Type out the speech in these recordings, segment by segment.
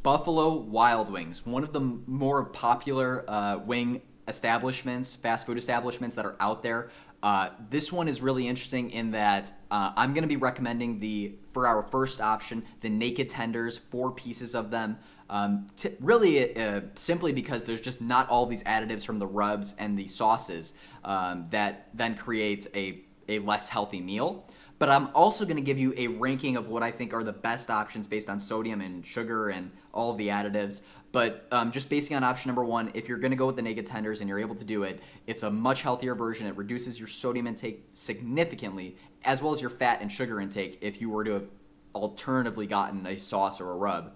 Buffalo Wild Wings, one of the more popular wing establishments, fast food establishments that are out there. This one is really interesting in that I'm going to be recommending for our first option, the naked tenders, 4 pieces of them. Simply because there's just not all these additives from the rubs and the sauces that then create a less healthy meal. But I'm also going to give you a ranking of what I think are the best options based on sodium and sugar and all of the additives. But just basing on option number 1, if you're going to go with the naked tenders and you're able to do it, it's a much healthier version. It reduces your sodium intake significantly, as well as your fat and sugar intake if you were to have alternatively gotten a sauce or a rub.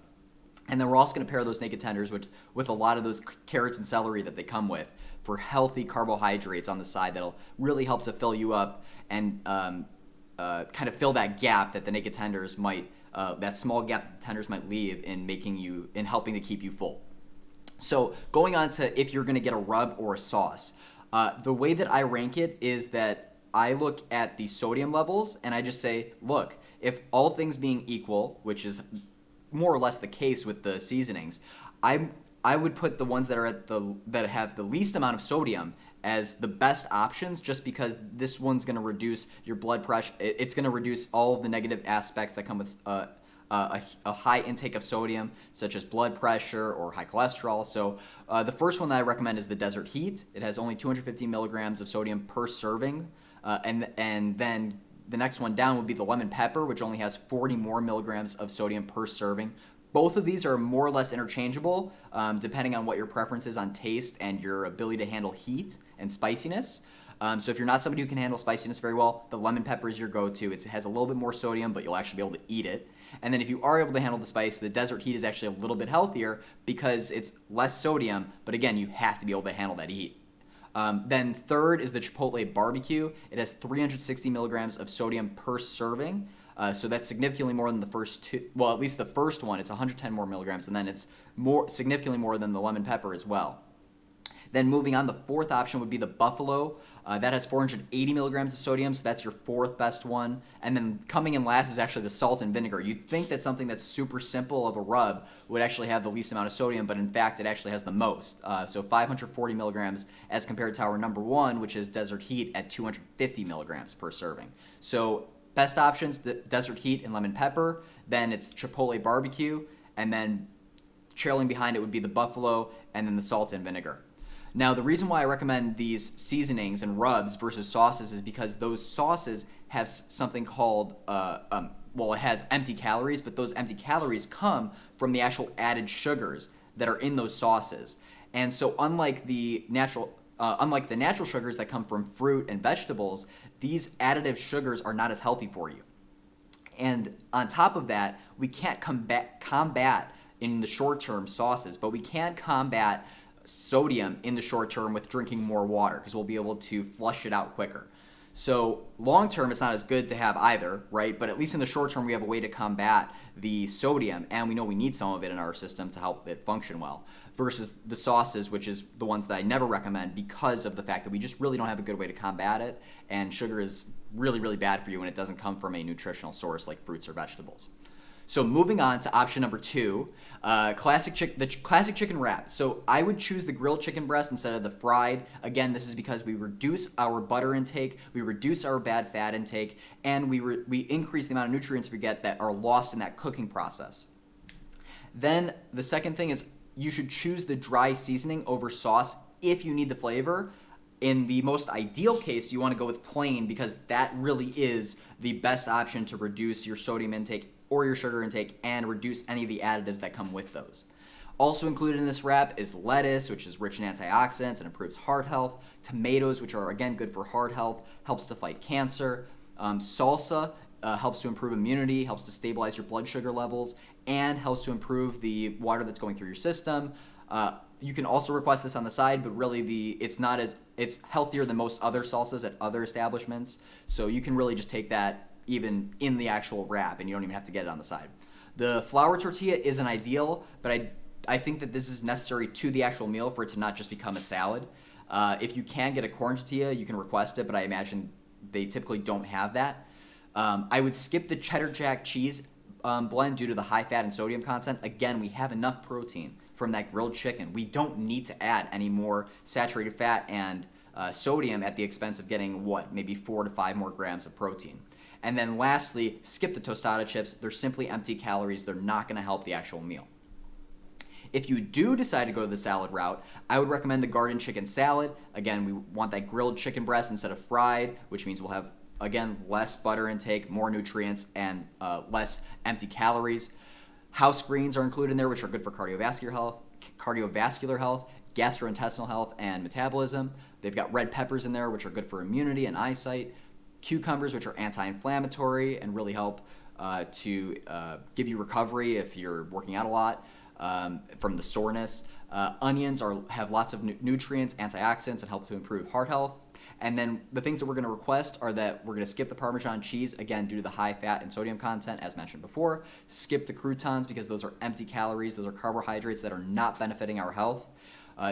And then we're also going to pair those naked tenders with a lot of those carrots and celery that they come with for healthy carbohydrates on the side that'll really help to fill you up and kind of fill that gap that the naked tenders might, that small gap that the tenders might leave in helping to keep you full. So going on to if you're going to get a rub or a sauce, the way that I rank it is that I look at the sodium levels and I just say, look, if all things being equal, which is more or less the case with the seasonings, I would put the ones that have the least amount of sodium as the best options, just because this one's going to reduce your blood pressure. It's going to reduce all of the negative aspects that come with a high intake of sodium, such as blood pressure or high cholesterol. So the first one that I recommend is the Desert Heat. It has only 250 milligrams of sodium per serving, and then the next one down would be the Lemon Pepper, which only has 40 more milligrams of sodium per serving. Both of these are more or less interchangeable, depending on what your preference is on taste and your ability to handle heat and spiciness. So if you're not somebody who can handle spiciness very well, the lemon pepper is your go-to. It has a little bit more sodium, but you'll actually be able to eat it. And then if you are able to handle the spice, the Desert Heat is actually a little bit healthier because it's less sodium, but again, you have to be able to handle that heat. Then third is the Chipotle Barbecue. It has 360 milligrams of sodium per serving. So that's significantly more than the first two. Well, at least the first one, it's 110 more milligrams, and then it's significantly more than the lemon pepper as well. Then moving on, the fourth option would be the Buffalo. That has 480 milligrams of sodium, so that's your fourth best one. And then coming in last is actually the Salt and Vinegar. You'd think that something that's super simple of a rub would actually have the least amount of sodium, but in fact, it actually has the most. So 540 milligrams as compared to our number 1, which is Desert Heat at 250 milligrams per serving. So best options, the Desert Heat and Lemon Pepper. Then it's Chipotle Barbecue. And then trailing behind it would be the Buffalo and then the Salt and Vinegar. Now, the reason why I recommend these seasonings and rubs versus sauces is because those sauces have something called, it has empty calories, but those empty calories come from the actual added sugars that are in those sauces. And so unlike the natural sugars that come from fruit and vegetables, these additive sugars are not as healthy for you. And on top of that, we can't combat in the short term sauces, but we can combat sodium in the short term with drinking more water because we'll be able to flush it out quicker. So long term, it's not as good to have either, right? But at least in the short term, we have a way to combat the sodium, and we know we need some of it in our system to help it function well. Versus the sauces, which is the ones that I never recommend because of the fact that we just really don't have a good way to combat it, and sugar is really, really bad for you when it doesn't come from a nutritional source like fruits or vegetables. So moving on to option number 2, the classic chicken wrap. So I would choose the grilled chicken breast instead of the fried. Again, this is because we reduce our butter intake, we reduce our bad fat intake, and we increase the amount of nutrients we get that are lost in that cooking process. Then the second thing is you should choose the dry seasoning over sauce if you need the flavor. In the most ideal case, you want to go with plain because that really is the best option to reduce your sodium intake or your sugar intake and reduce any of the additives that come with those. Also included in this wrap is lettuce, which is rich in antioxidants and improves heart health. Tomatoes, which are again good for heart health, helps to fight cancer. Salsa helps to improve immunity, helps to stabilize your blood sugar levels, and helps to improve the water that's going through your system. You can also request this on the side, but really it's healthier than most other salsas at other establishments. So you can really just take that even in the actual wrap, and you don't even have to get it on the side. The flour tortilla isn't ideal, but I think that this is necessary to the actual meal for it to not just become a salad. If you can get a corn tortilla, you can request it, but I imagine they typically don't have that. I would skip the cheddar jack cheese blend due to the high fat and sodium content. Again, we have enough protein from that grilled chicken. We don't need to add any more saturated fat and sodium at the expense of getting maybe 4 to 5 more grams of protein. And then lastly, skip the tostada chips. They're simply empty calories. They're not going to help the actual meal. If you do decide to go to the salad route, I would recommend the garden chicken salad. Again, we want that grilled chicken breast instead of fried, which means we'll have, again, less butter intake, more nutrients, and less empty calories. House greens are included in there, which are good for cardiovascular health, gastrointestinal health, and metabolism. They've got red peppers in there, which are good for immunity and eyesight. Cucumbers, which are anti-inflammatory and really help to give you recovery if you're working out a lot from the soreness. Onions have lots of nutrients, antioxidants, and help to improve heart health. And then the things that we're going to request are that we're going to skip the Parmesan cheese, again, due to the high fat and sodium content, as mentioned before. Skip the croutons because those are empty calories. Those are carbohydrates that are not benefiting our health.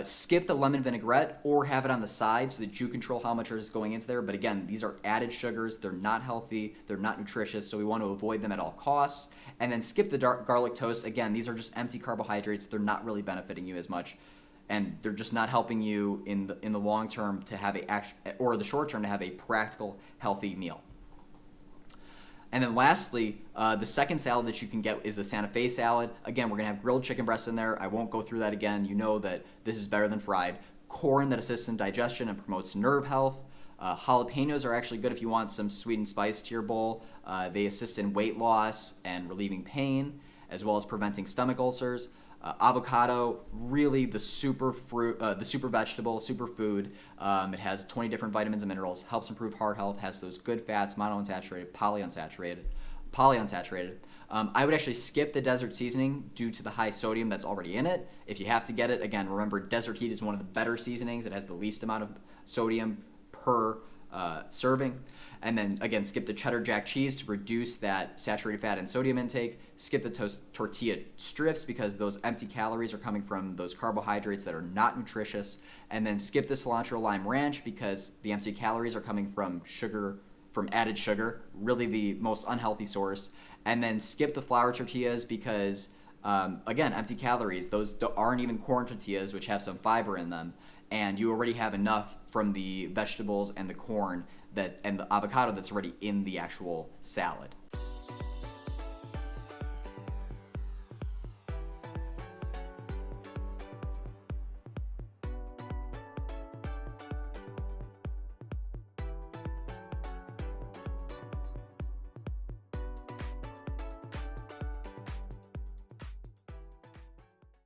Skip the lemon vinaigrette or have it on the side so that you control how much is going into there. But again, these are added sugars. They're not healthy. They're not nutritious, so we want to avoid them at all costs. And then skip the garlic toast. Again, these are just empty carbohydrates. They're not really benefiting you as much, and they're just not helping you in the long term to have or the short term to have a practical, healthy meal. And then lastly, the second salad that you can get is the Santa Fe salad. Again, we're going to have grilled chicken breasts in there. I won't go through that again. You know that this is better than fried. Corn that assists in digestion and promotes nerve health. Jalapenos are actually good if you want some sweet and spice to your bowl. They assist in weight loss and relieving pain, as well as preventing stomach ulcers. Avocado, really the super vegetable, superfood. It has 20 different vitamins and minerals, helps improve heart health, has those good fats, monounsaturated, polyunsaturated. I would actually skip the desert seasoning due to the high sodium that's already in it. If you have to get it, again, remember Desert Heat is one of the better seasonings. It has the least amount of sodium per serving. And then, again, skip the cheddar jack cheese to reduce that saturated fat and sodium intake. Skip the tortilla strips because those empty calories are coming from those carbohydrates that are not nutritious. And then skip the cilantro lime ranch because the empty calories are coming from added sugar, really the most unhealthy source. And then skip the flour tortillas because, again, empty calories. Those aren't even corn tortillas, which have some fiber in them. And you already have enough from the vegetables and the corn and the avocado that's already in the actual salad.